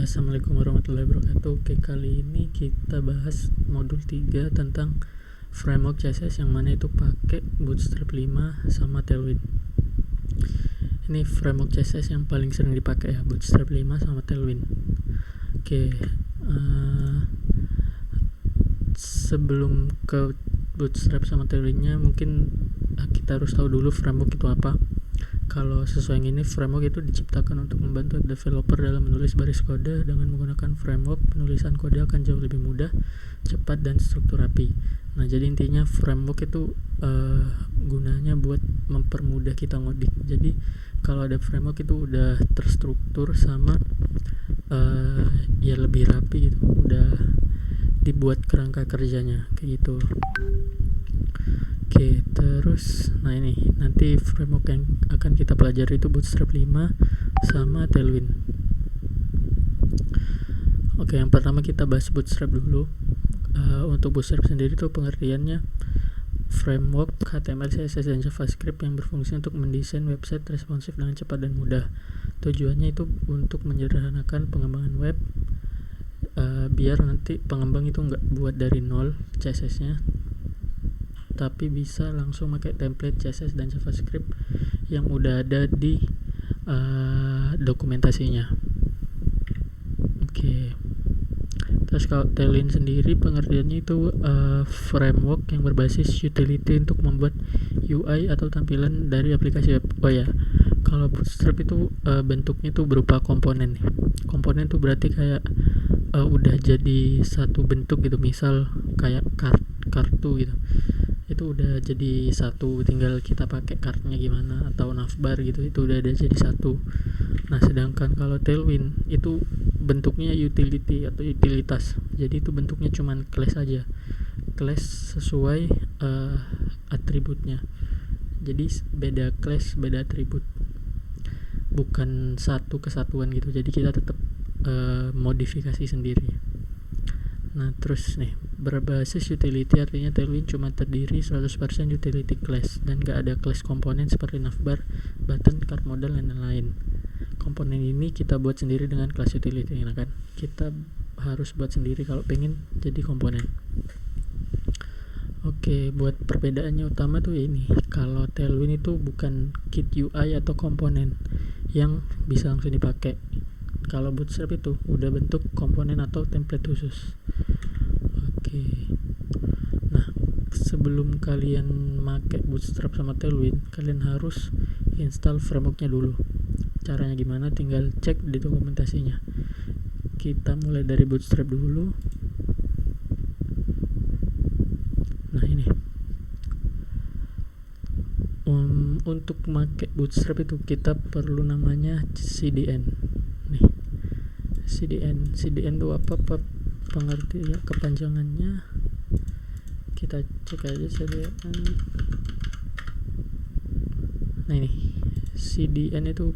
Assalamualaikum warahmatullahi wabarakatuh. Oke, kali ini kita bahas modul 3 tentang framework CSS yang mana itu pakai Bootstrap 5 sama Tailwind. Ini framework CSS yang paling sering dipakai ya, Bootstrap 5 sama Tailwind. Oke, sebelum ke Bootstrap sama Tailwindnya mungkin kita harus tahu dulu framework itu apa. Kalau sesuai yang ini, framework itu diciptakan untuk membantu developer dalam menulis baris kode. Dengan menggunakan framework, penulisan kode akan jauh lebih mudah, cepat, dan struktur rapi. Nah, jadi intinya framework itu gunanya buat mempermudah kita ngoding. Jadi kalau ada framework itu udah terstruktur sama ya lebih rapi gitu, udah dibuat kerangka kerjanya kayak gitu. Oke, terus nah ini nanti framework yang akan kita pelajari itu Bootstrap 5 sama Tailwind. Oke, yang pertama kita bahas Bootstrap dulu. Untuk Bootstrap sendiri itu pengertiannya framework HTML, CSS, dan JavaScript yang berfungsi untuk mendesain website responsif dengan cepat dan mudah. Tujuannya itu untuk menyederhanakan pengembangan web, biar nanti pengembang itu nggak buat dari nol CSS-nya, tapi bisa langsung pakai template CSS dan JavaScript yang udah ada di dokumentasinya. Oke. Terus kalau Tailwind sendiri pengertiannya itu framework yang berbasis utility untuk membuat UI atau tampilan dari aplikasi web. Oh ya, kalau Bootstrap itu bentuknya itu berupa komponen nih. Komponen itu berarti kayak udah jadi satu bentuk gitu, misal kayak kartu gitu. Itu udah jadi satu, tinggal kita pakai kartunya gimana, atau navbar gitu, itu udah ada jadi satu. Nah, sedangkan kalau Tailwind itu bentuknya utility atau utilitas, jadi itu bentuknya cuman class aja, class sesuai atributnya. Jadi beda class beda atribut, bukan satu kesatuan gitu, jadi kita tetap modifikasi sendiri. Nah, terus nih, berbasis utility artinya Tailwind cuma terdiri 100% utility class dan gak ada class komponen seperti navbar, button, card model, dan lain-lain. Komponen ini kita buat sendiri dengan class utility, nah kan? Kita harus buat sendiri kalau pengen jadi komponen. Oke, buat perbedaannya utama tuh ini. Kalau Tailwind itu bukan kit UI atau komponen yang bisa langsung dipakai. Kalau Bootstrap itu udah bentuk komponen atau template khusus. Oke. Nah, sebelum kalian make Bootstrap sama Tailwind, kalian harus install frameworknya dulu. Caranya gimana? Tinggal cek di dokumentasinya. Kita mulai dari Bootstrap dulu. Nah, ini. Untuk make Bootstrap itu kita perlu namanya CDN. Nih, CDN itu apa pengertian kepanjangannya, kita cek aja CDN. Nah, ini CDN itu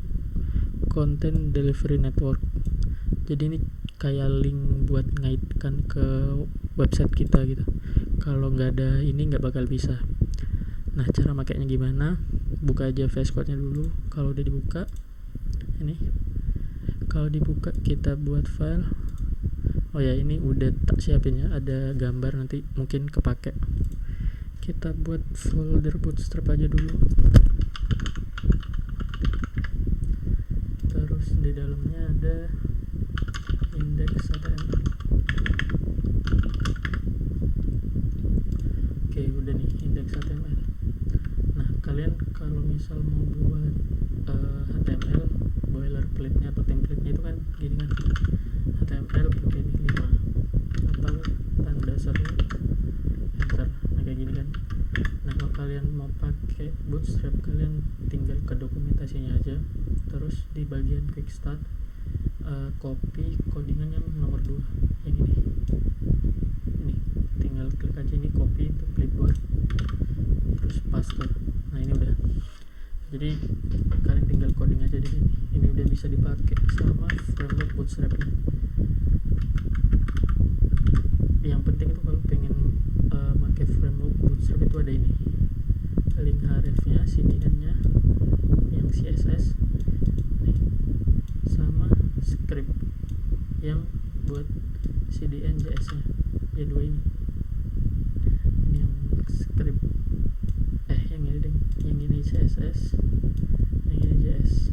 Content Delivery Network, jadi ini kayak link buat ngaitkan ke website kita gitu. Kalau nggak ada ini nggak bakal bisa. Nah, cara makainya gimana? Buka aja VS Code nya dulu. Kalau udah dibuka, ini kalau dibuka kita buat file. Oh ya, ini udah tak siapin ya, ada gambar nanti mungkin kepake. Kita buat folder Bootstrap aja dulu. Terus di dalamnya ada index.html. Oke, udah nih index.html. Nah, kalian kalau misal mau buat HTML boilerplate-nya atau template-nya itu kan gini kan, HTML pakai ini 5 atau tanda dasarnya enter. Nah, kayak gini kan. Nah, kalau kalian mau pakai Bootstrap, kalian tinggal ke dokumentasinya aja, terus di bagian quick start copy codingan yang nomor 2 yang ini tinggal klik aja, ini copy itu clipboard, terus paste. Nah, ini udah, jadi kalian tinggal coding aja di sini. Ini udah bisa dipakai sama framework Bootstrap ini. Yang penting itu kalau pengen pakai framework Bootstrap itu ada ini link href-nya, CDN-nya, yang CSS nih, sama script yang buat CDN JS nya ya, dua ini yang script yang ini deh, yang ini CSS, yang ini JS,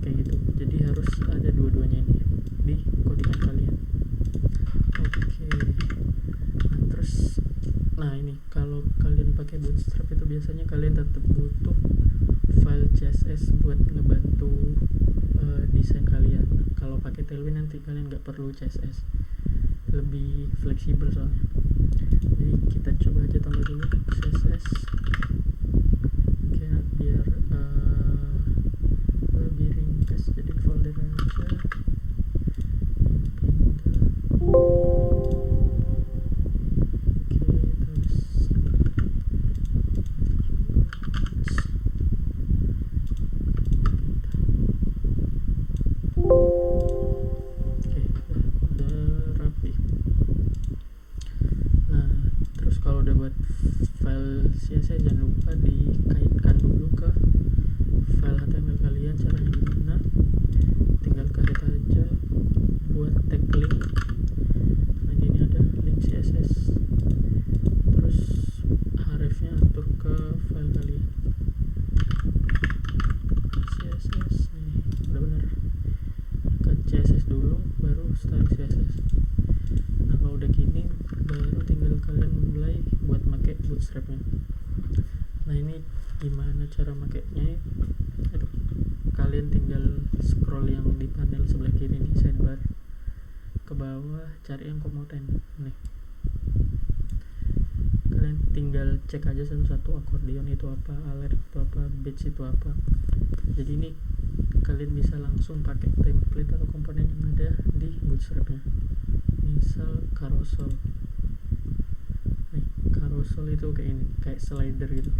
kayak gitu. Jadi harus ada dua-duanya ini di codingan kalian. Oke. Nah terus, ini kalau kalian pakai Bootstrap itu biasanya kalian tetap butuh file CSS buat ngebantu desain kalian. Kalau pakai Tailwind nanti kalian nggak perlu CSS, lebih fleksibel soalnya. Jadi kita coba aja tambah dulu CSS. Oke, biar lebih ringkas, jadi folder aja. CSS jangan lupa dikaitkan dulu ke file HTML kalian. Caranya gimana? Tinggal kait aja buat tag link. Nah ini ada link CSS, terus hrefnya atur ke file kalian. CSS nih udah bener, ke CSS dulu baru style CSS. Nah kalau udah gini baru tinggal kalian mulai buat pakai Bootstrapnya. Nah ini gimana cara makainya? Kalian tinggal scroll yang di panel sebelah kiri nih, sidebar ke bawah, cari yang komponen nih. Kalian tinggal cek aja satu-satu, akordeon itu apa, alert itu apa, batch itu apa. Jadi ini kalian bisa langsung pakai template atau komponen yang ada di Bootstrapnya. Misal carousel. Carousel itu kayak ini, kayak slider gitu.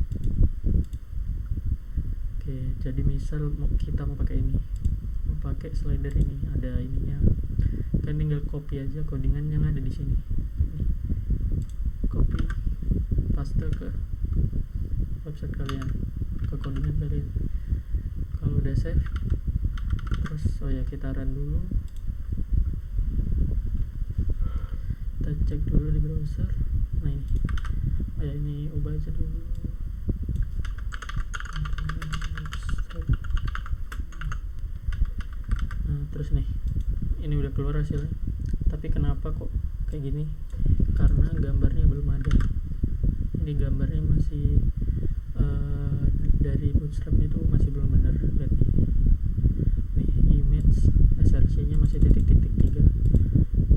Oke, jadi misal kita mau pakai ini, mau pakai slider ini, ada ininya, kan tinggal copy aja codingan yang ada di sini. Nih, copy, paste ke website kalian, ke codingan kalian. Kalau udah save, terus kita run dulu. Kita cek dulu di browser. Nah ini, ini ubah aja dulu. Nah terus nih, ini udah keluar hasilnya. Tapi kenapa kok kayak gini? Karena gambarnya belum ada. Ini gambarnya masih dari Bootstrap itu masih belum benar. Lihat nih, image src nya masih titik-titik 3.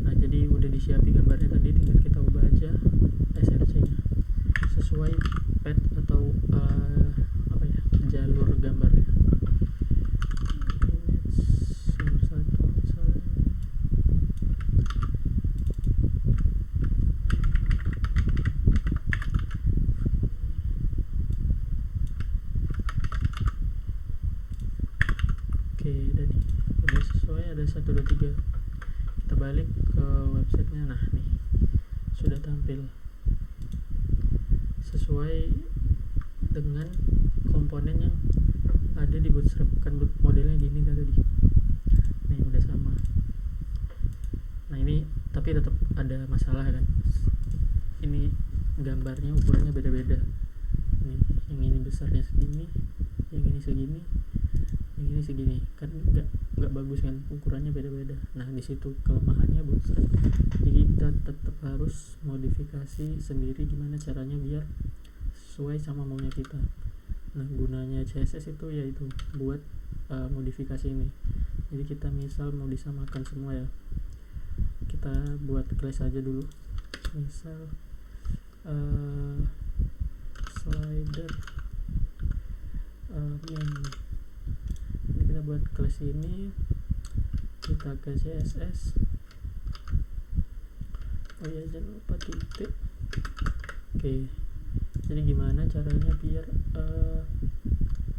Nah jadi udah disiapin gambarnya tadi, tinggal kita ubah aja src nya sesuai path atau jalur gambarnya. Image nomor 1 misalnya. Oke, udah sesuai, ada 1, 2, 3. Kita balik ke websitenya. Nah nih sudah tampil sesuai dengan komponen yang ada di Bootstrap. Kan modelnya gini tadi. Nih udah sama. Nah ini tapi tetap ada masalah kan, ini gambarnya ukurannya beda-beda. Nih yang ini besarnya segini, yang ini segini, yang ini segini, kan nggak bagus kan, ukurannya beda-beda. Nah di situ kelemahannya Bootstrap. Jadi kita tetap harus modifikasi sendiri gimana caranya biar sesuai sama maunya kita. Nah gunanya CSS itu yaitu buat modifikasi ini. Jadi kita misal mau disamakan semua ya, kita buat class aja dulu. Misal slider ini kita buat class ini, kita ke CSS. Jangan lupa titik. Oke, jadi gimana caranya biar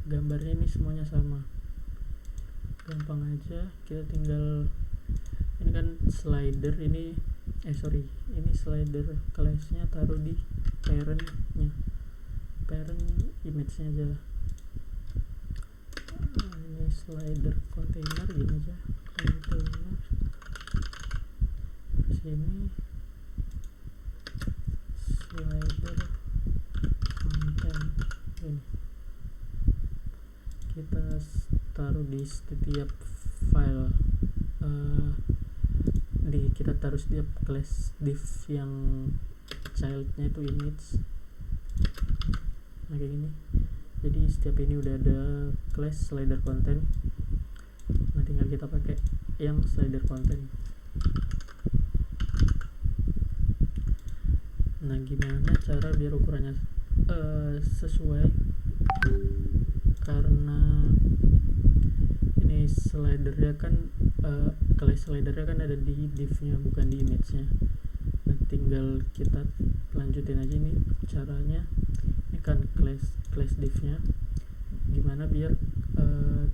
gambarnya ini semuanya sama? Gampang aja, kita tinggal, ini kan slider ini ini slider classnya taruh di parentnya, parent image nya aja. Ini slider container, gini aja, container taruh di setiap file, kita taruh setiap class div yang childnya itu image. Nah kayak gini. Jadi setiap ini udah ada class slider content. Nah tinggal kita pakai yang slider content. Nah gimana cara biar ukurannya sesuai, karena ini slidernya kan class slidernya kan ada di div-nya bukan di image-nya. Nah tinggal kita lanjutin aja ini caranya. Ini kan class div-nya, gimana biar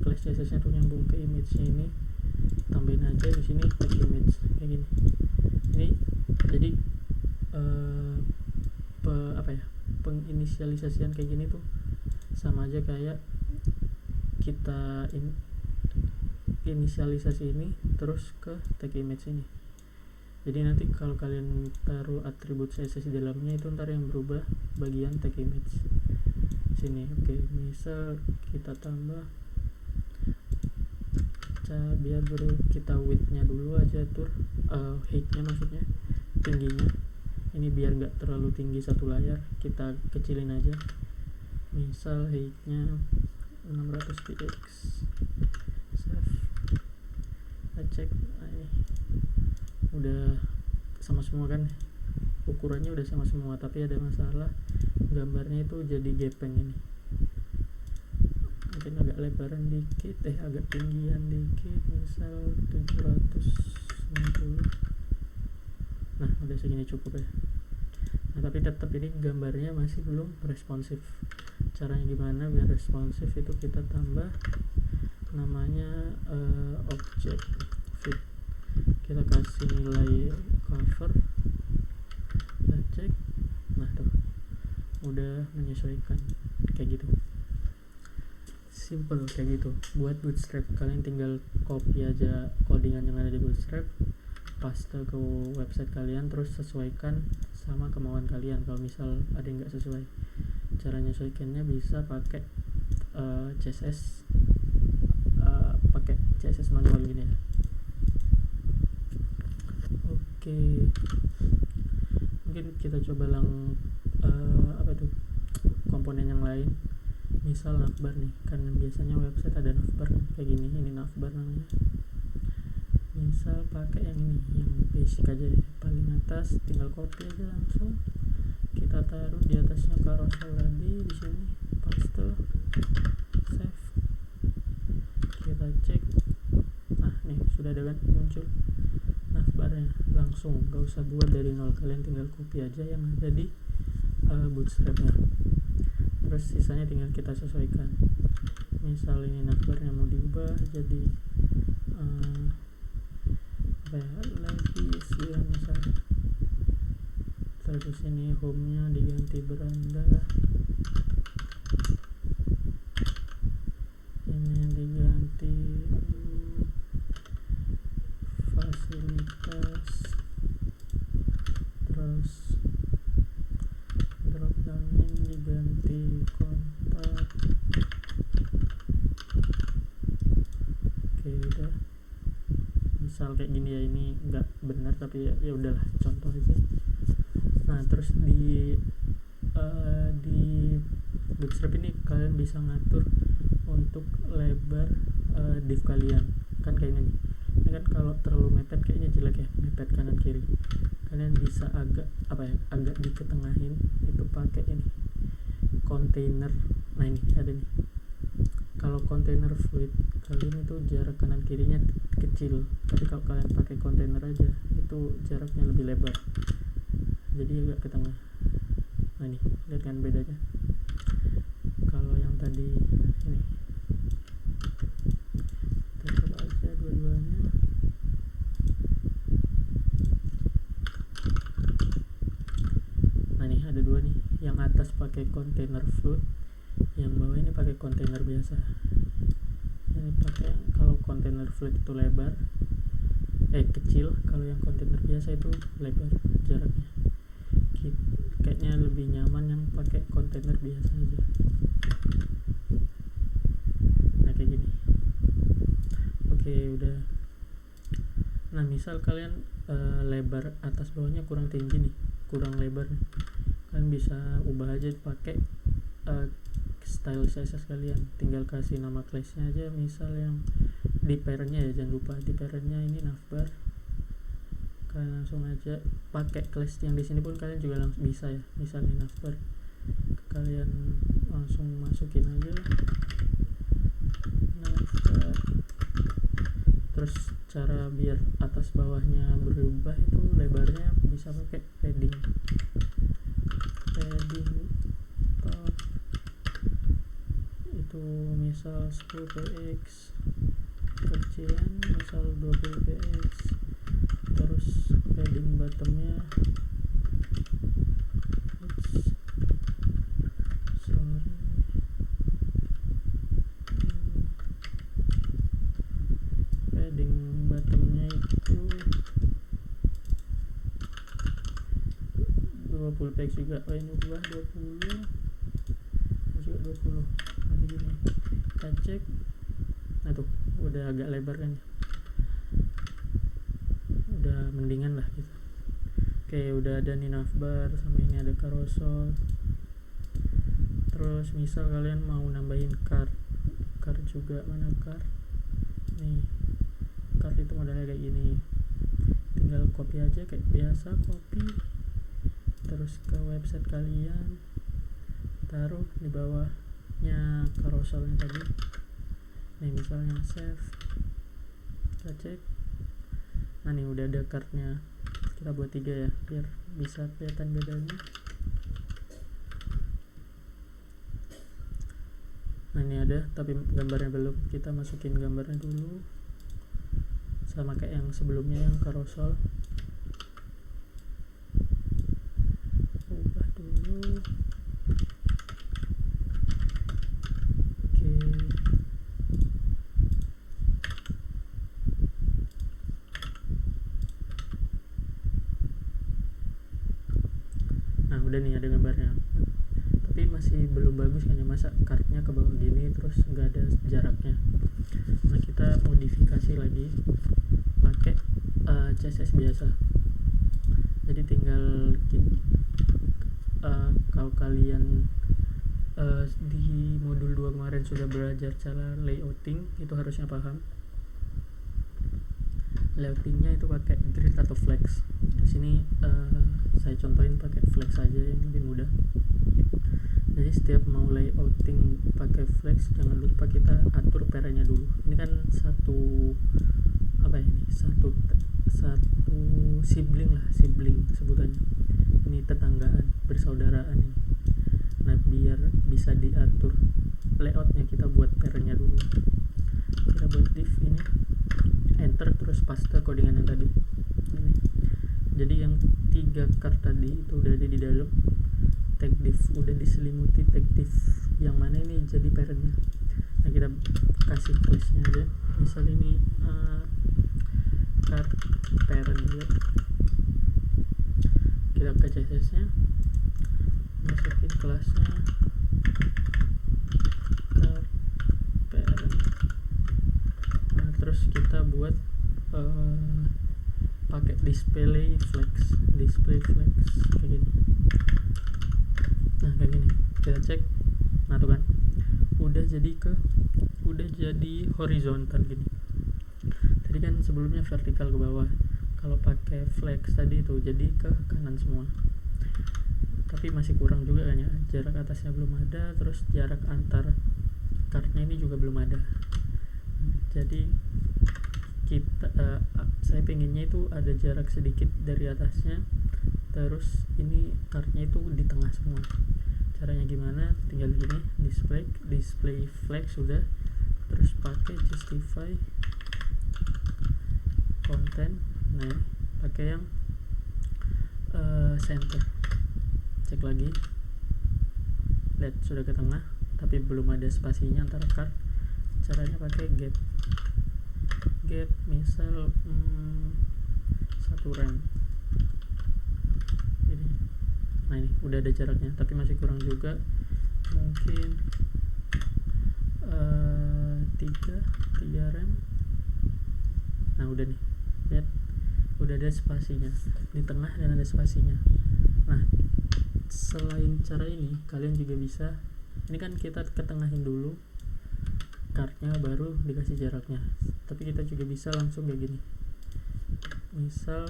class CSS-nya tuh nyambung ke image-nya. Ini tambahin aja di sini tag image kayak gini. Ini jadi penginisialisasian kayak gini tuh sama aja kayak kita inisialisasi ini terus ke tag image ini. Jadi nanti kalau kalian taruh atribut CSS di dalamnya itu ntar yang berubah bagian tag image sini. Oke, misal kita tambah biar kita width-nya dulu aja atur, height-nya maksudnya, tingginya. Ini biar nggak terlalu tinggi satu layar, kita kecilin aja. Misal height-nya 600 px. Save. Kita cek. Udah sama semua kan, ukurannya udah sama semua, tapi ada masalah gambarnya itu jadi gepeng ini. Mungkin agak lebaran dikit, agak tinggian dikit, misal 760. Nah udah segini cukup ya. Nah tapi tetap ini gambarnya masih belum responsif. Caranya gimana biar responsif, itu kita tambah namanya object fit. Kita kasih nilai cover, kita cek. Nah tuh udah menyesuaikan kayak gitu, simple kayak gitu. Buat Bootstrap kalian tinggal copy aja codingan yang ada di Bootstrap, paste ke website kalian, terus sesuaikan sama kemauan kalian. Kalau misal ada yang nggak sesuai, cara menyesuaikannya bisa pakai CSS, pakai CSS manual gini ya. Oke, mungkin kita coba komponen yang lain. Misal navbar nih, kan biasanya website ada navbar kayak gini. Ini navbar namanya. Misal pakai yang ini, yang basic aja ya, paling atas. Tinggal copy aja langsung, kita taruh di atasnya carousel tadi, di sini paste, save, kita cek. Nah nih sudah ada kan muncul navbarnya langsung, gak usah buat dari nol, kalian tinggal copy aja yang ada di Bootstrapnya, terus sisanya tinggal kita sesuaikan. Misal ini navbarnya mau diubah jadi lagi ya misal, terus ini home nya diganti beranda, ini diganti fasilitas, terus drop down diganti kontak. Oke udah, misal kayak gini ya. Ini nggak benar tapi ya udahlah, contoh aja. Nah terus di Bootstrap ini kalian bisa ngatur untuk lebar div kalian, kan kayak ini. Ini kan kalau terlalu mepet kayaknya jelek ya, mepet kanan kiri. Kalian bisa agak diketengahin, itu pakai ini container. Nah ini ada nih, kalau container fluid kalian itu jarak kanan kirinya kecil, tapi kalau kalian pakai container aja itu jaraknya lebih lebar, jadi agak ke tengah. Nah ini lihat kan bedanya. Kalau yang tadi ini, kita coba aja dua-duanya. Nah nih ada dua nih, yang atas pakai container fluid, yang bawah ini pakai container biasa. Ini pakai, kalau container fluid itu lebar kecil, kalau yang container biasa itu lebar jaraknya. Kayaknya lebih nyaman yang pakai container biasa aja. Nah kayak gini. Oke, udah. Nah, misal kalian lebar atas bawahnya kurang tinggi nih, kurang lebar nih, kalian bisa ubah aja pakai style CSS kalian. Tinggal kasih nama classnya aja, misal yang di parentnya ya, jangan lupa di parentnya ini navbar. Kalian langsung aja pakai class yang di sini pun kalian juga langsung bisa ya, misalnya navbar, kalian langsung masukin aja navbar. Terus cara biar atas bawahnya berubah itu lebarnya bisa pakai padding top itu misal 10 px, kecilan misal 20 px. Terus padding bottomnya padding bottomnya itu 20 px juga. Ini ubah 20 juga 20. Nanti gini kita cek, nah tuh udah agak lebar kan, udah mendingan lah gitu. Oke, udah ada nih navbar, sama ini ada carousel. Terus misal kalian mau nambahin card juga, mana card nih, card itu modelnya kayak gini, tinggal copy aja kayak biasa, copy terus ke website kalian, taruh di bawahnya carouselnya tadi nih, misalnya save, kita cek. Nah nih udah ada cardnya, kita buat 3 ya biar bisa kelihatan bedanya. Nah ini ada tapi gambarnya belum, kita masukin gambarnya dulu sama kayak yang sebelumnya yang carousel. Ubah dulu. Oke. Nah udah nih ada gambarnya, tapi masih belum bagus kan ya, masa cardnya ke bawah gini terus nggak ada jaraknya. Nah kita modifikasi lagi pakai CSS biasa. Jadi tinggal kalau kalian di modul 2 kemarin sudah belajar cara layouting, itu harusnya paham. Layoutingnya itu pakai grid atau flex. Di sini saya contohin pakai flex aja yang lebih mudah. Jadi setiap mau layouting pakai flex, jangan lupa kita atur parentnya dulu. Ini kan satu sibling sebutannya. Ini tetanggaan, bersaudaraan ini. Nah biar bisa diatur layoutnya, kita buat parentnya dulu. Kita buat div ini, enter, terus paste codingan yang tadi ini. Jadi yang 3 card tadi itu udah ada di dalam tag div, udah diselimuti tag div yang mana ini jadi parentnya. Nah kita kasih classnya aja, misal ini card parent juga. Kita ke CSS nya, masukin kelasnya card parent. Nah terus kita buat pakai display flex kayak gini. Nah kayak gini kita cek, nah tuh kan udah jadi horizontal gini. Tadi kan sebelumnya vertikal ke bawah, kalau pakai flex tadi itu jadi ke kanan semua. Tapi masih kurang juga kan ya, jarak atasnya belum ada, terus jarak antar cardnya ini juga belum ada. Jadi kita saya pengennya itu ada jarak sedikit dari atasnya, terus ini cardnya itu di tengah semua. Caranya gimana? Tinggal gini, display flex sudah, terus pakai justify content. Nah pakai yang center, cek lagi, lihat sudah ke tengah tapi belum ada spasinya antara card. Caranya pakai gap misal 1 rem ini. Nah ini udah ada jaraknya tapi masih kurang juga, mungkin 3 rem Nah udah nih, lihat udah ada spasinya di tengah dan ada spasinya. Nah selain cara ini kalian juga bisa, ini kan kita ketengahin dulu kartnya baru dikasih jaraknya, tapi kita juga bisa langsung kayak gini. Misal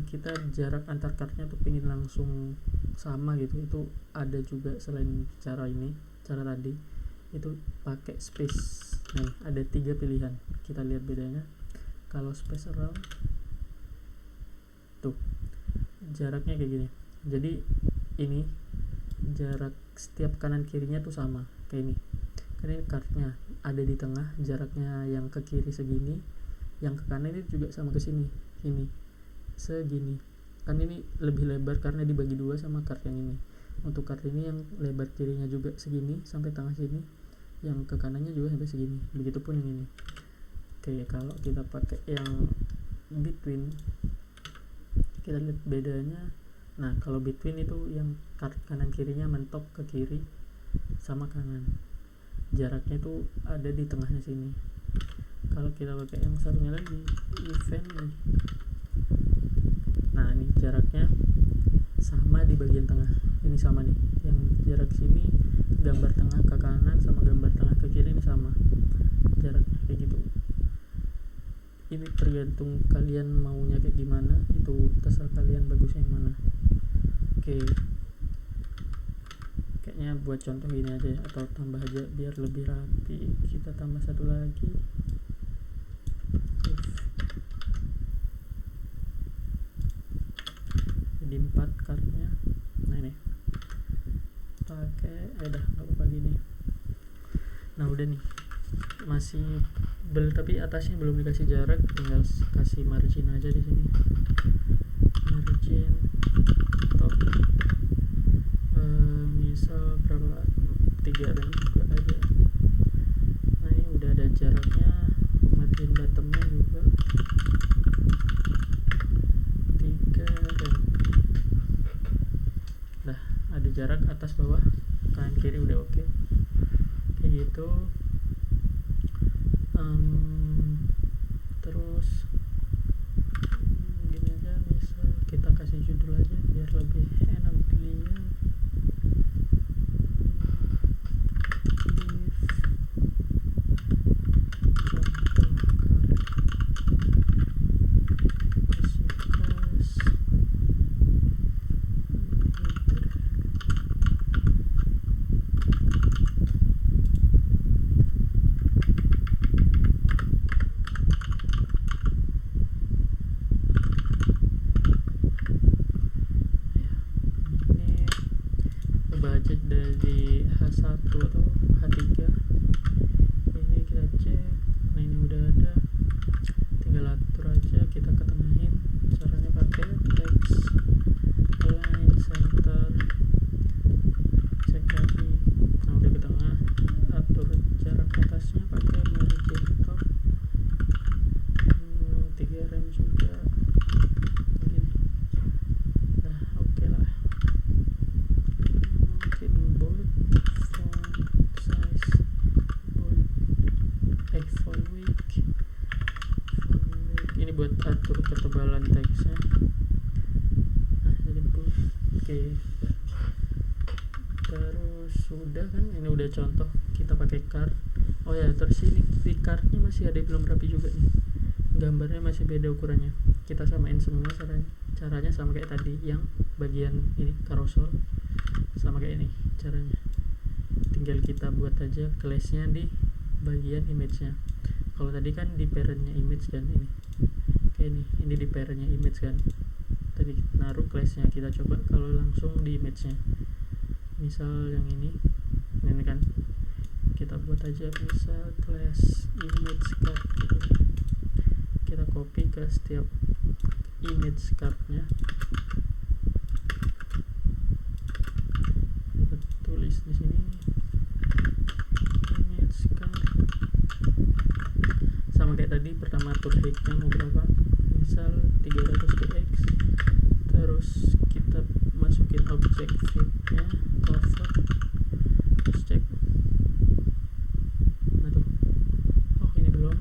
kita jarak antar kartnya tuh pengen langsung sama gitu, itu ada juga. Selain cara ini, cara tadi itu pakai space. Nah ada 3 pilihan, kita lihat bedanya. Kalau space around tuh jaraknya kayak gini, jadi ini jarak setiap kanan kirinya tuh sama kayak ini. Karena ini kartnya ada di tengah, jaraknya yang ke kiri segini, yang ke kanan itu juga sama ke sini, ini segini. Kan ini lebih lebar karena dibagi 2 sama kart yang ini. Untuk kart ini yang lebar kirinya juga segini sampai tengah sini, yang ke kanannya juga sampai segini, begitupun yang ini. Oke, kalau kita pakai yang between, kita lihat bedanya. Nah kalau between itu yang kart kanan kirinya mentok ke kiri sama kanan, jaraknya itu ada di tengahnya sini. Kalau kita pakai yang satunya lagi, event nih, nah ini jaraknya sama di bagian tengah, ini sama nih, yang jarak sini gambar tengah ke kanan sama gambar tengah ke kiri ini sama jaraknya kayak gitu. Ini tergantung kalian maunya kayak gimana, itu terserah kalian bagusnya yang mana. Oke, kayaknya buat contoh gini aja ya, atau tambah aja biar lebih rapi. Kita tambah satu lagi, jadi 4 kartnya. Nah ini pakai udah nggak apa-apa gini. Nah udah nih, masih tapi atasnya belum dikasih jarak, tinggal kasih margin aja di sini. Margin top misal berapa, 3 rem juga aja. Nah ini udah ada jaraknya. Margin bottomnya juga 3 rem. Nah ada jarak atas bawah kanan kiri udah oke. Kayak gitu. Terus gini aja, misal kita kasih judul aja biar lebih enak dilihat. Budget dari H1 atau H3 ini kita cek. Nah ini udah ada, tinggal atur aja, kita ketengahin. Caranya pakai text align center, cek lagi. Nah udah ke tengah, atur jarak atasnya pakai margin top 3 rem juga begini. Nah oke lah. Bold font size, bold font weight. Ini buat atur ketebalan teksnya. Nah jadi bold. Oke. Terus sudah kan, ini udah contoh kita pakai card. Oh ya, terus ini di cardnya masih ada yang belum rapi juga nih, gambarnya masih beda ukurannya. Kita samain semua caranya sama kayak tadi, yang bagian ini carousel sama kayak ini caranya. Tinggal kita buat aja class-nya di bagian image-nya. Kalau tadi kan di parent-nya image kan, ini kayak ini di parent-nya image kan. Tadi naruh class-nya, kita coba kalau langsung di image-nya. Misal yang ini kan kita buat aja misal class image card gitu. Kita copy ke setiap image card-nya. Tulis di sini image card, sama kayak tadi. Pertama atur height-nya mau berapa, misal 300px. Terus kita masukin object fit-nya, cover, terus cek. Nah tuh, oh ini belum.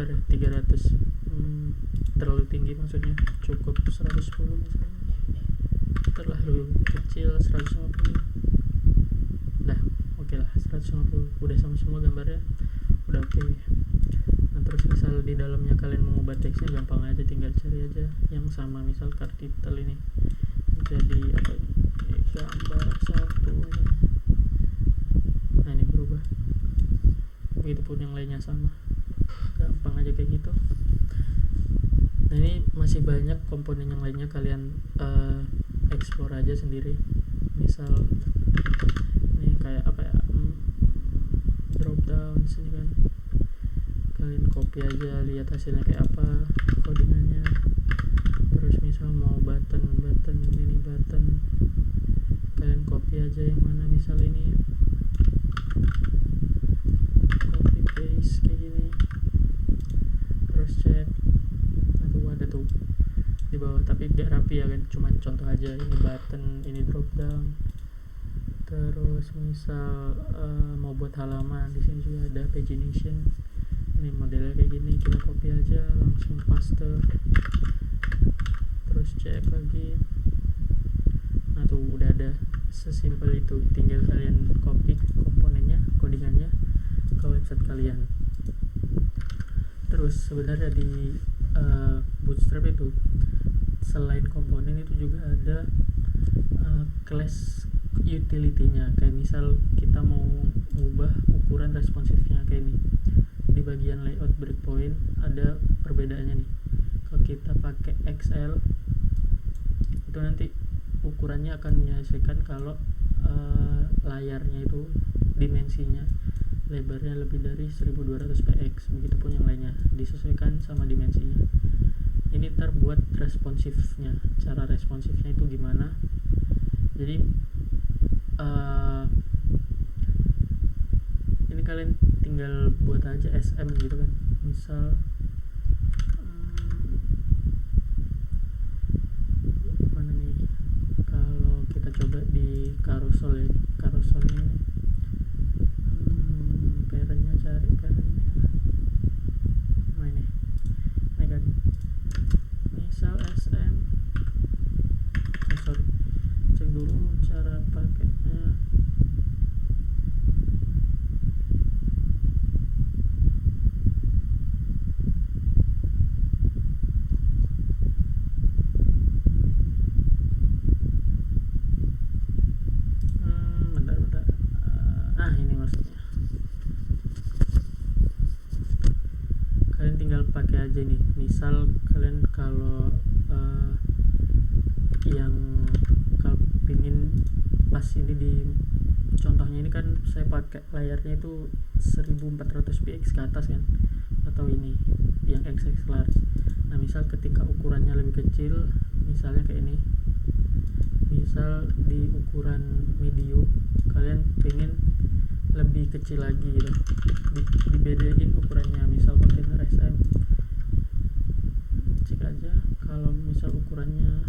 gambar ya 300, terlalu tinggi maksudnya, cukup 110 misalnya, terlalu kecil 150. Nah oke lah 150 udah sama semua gambarnya, udah oke. Nah terus misal di dalamnya kalian mengubah teksnya, gampang aja, tinggal cari aja yang sama. Misal artikel ini jadi apa ini, gambar 1. Nah ini berubah, begitupun yang lainnya sama, gampang aja kayak gitu. Nah ini masih banyak komponen yang lainnya, kalian explore aja sendiri. Misal ini kayak apa ya, drop down sini kan, kalian copy aja, lihat hasilnya kayak apa codingannya. Terus misal mau button ini button, kalian copy aja yang mana, misal ini copy paste kayak gini, terus cek. Nah tuh ada tuh di bawah, tapi gak rapi ya kan, cuman contoh aja, ini button, ini drop down. Terus misal mau buat halaman, di sini juga ada pagination, ini modelnya kayak gini, kita copy aja, langsung paste, terus cek lagi. Nah tuh udah ada, sesimpel itu, tinggal kalian copy komponennya, codingannya ke website kalian. Terus sebenarnya di Bootstrap itu selain komponen itu juga ada class utility-nya. Kayak misal kita mau mengubah ukuran responsifnya kayak ini, di bagian layout breakpoint ada perbedaannya nih. Kalau kita pakai XL itu nanti ukurannya akan menyesuaikan kalau layarnya itu dimensinya lebarnya lebih dari 1200 px, begitupun yang lainnya disesuaikan sama dimensinya. Ini ntar buat responsifnya, cara responsifnya itu gimana. Jadi ini kalian tinggal buat aja SM gitu kan, misal mana nih, kalau kita coba di carousel ya, carouselnya parentnya, cari parentnya, nah ini kan, misal SM, sorry, cek dulu cara pakainya. Bentar. Ini maksudnya kalian tinggal pakai aja nih. Misal kalian kalau yang kalau pingin pas ini di contohnya ini kan saya pakai layarnya itu 1400 px ke atas kan, atau ini yang XX large. Nah misal ketika ukurannya lebih kecil, misalnya kayak ini, misal di ukuran medium kalian pengen lebih kecil lagi gitu, dibedain ukurannya, misal kontainer SM, cek aja kalau misal ukurannya